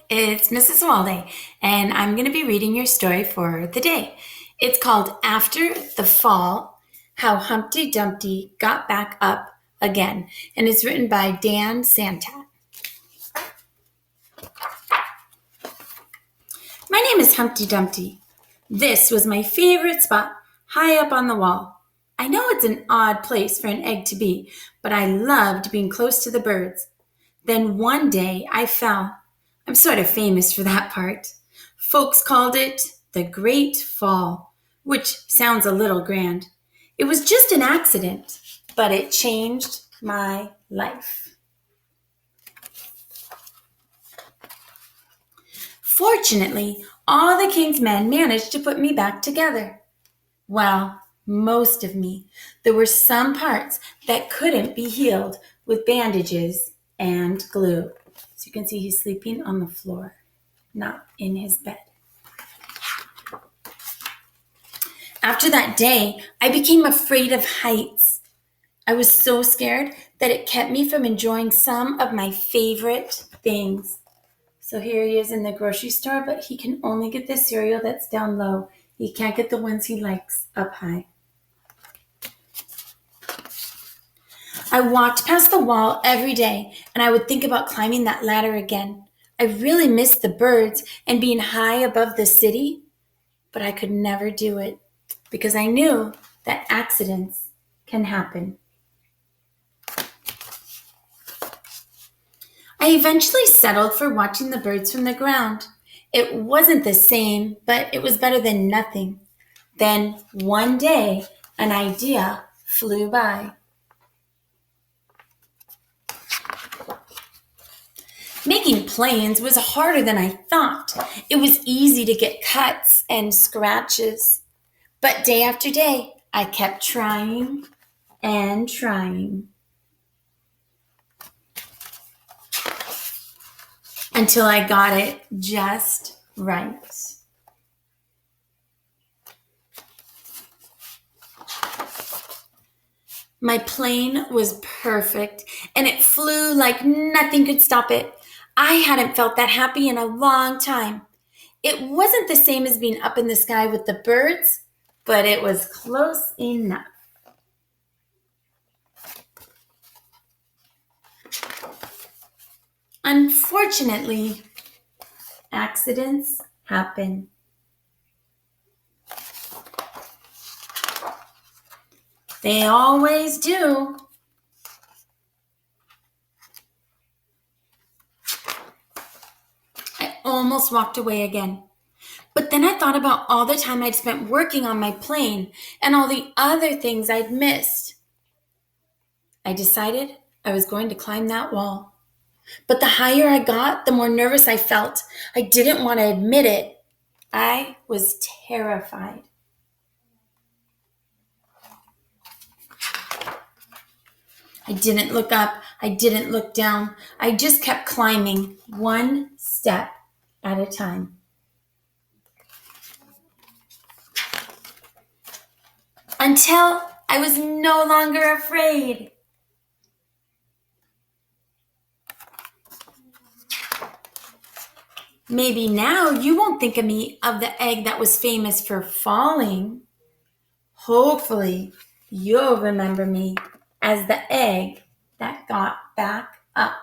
it's Mrs. Hualde, and I'm going to be reading your story for the day. It's called After the Fall, How Humpty Dumpty Got Back Up Again, and it's written by Dan Santat. My name is Humpty Dumpty. This was my favorite spot, high up on the wall. I know it's an odd place for an egg to be, but I loved being close to the birds. Then one day I fell. I'm sort of famous for that part. Folks called it the Great Fall, which sounds a little grand. It was just an accident, but it changed my life. Fortunately, all the king's men managed to put me back together. Well, most of me. There were some parts that couldn't be healed with bandages and glue. So you can see he's sleeping on the floor, not in his bed. After that day, I became afraid of heights. I was so scared that it kept me from enjoying some of my favorite things. So here he is in the grocery store, but he can only get the cereal that's down low. He can't get the ones he likes up high. I walked past the wall every day, and I would think about climbing that ladder again. I really missed the birds and being high above the city, but I could never do it because I knew that accidents can happen. I eventually settled for watching the birds from the ground. It wasn't the same, but it was better than nothing. Then one day, an idea flew by. Making planes was harder than I thought. It was easy to get cuts and scratches. But day after day, I kept trying and trying. Until I got it just right. My plane was perfect, and it flew like nothing could stop it. I hadn't felt that happy in a long time. It wasn't the same as being up in the sky with the birds, but it was close enough. Unfortunately, accidents happen. They always do. I almost walked away again. But then I thought about all the time I'd spent working on my plane and all the other things I'd missed. I decided I was going to climb that wall. But the higher I got, the more nervous I felt. I didn't want to admit it. I was terrified. I didn't look up. I didn't look down. I just kept climbing one step at a time. Until I was no longer afraid. Maybe now you won't think of me of the egg that was famous for falling. Hopefully, you'll remember me as the egg that got back up.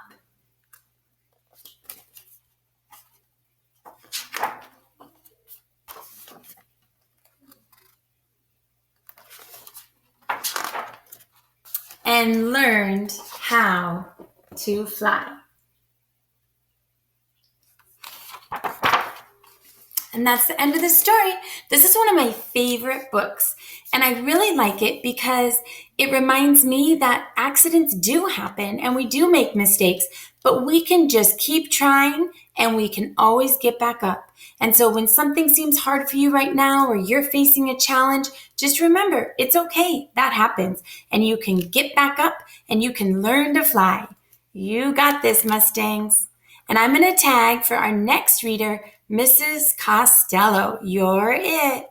And learned how to fly. And that's the end of the story. This is one of my favorite books, and I really like it because it reminds me that accidents do happen and we do make mistakes, but we can just keep trying and we can always get back up. And so when something seems hard for you right now or you're facing a challenge, just remember it's okay. That happens, and you can get back up and you can learn to fly. You got this, Mustangs. And I'm going to tag for our next reader, Mrs. Costello. You're it.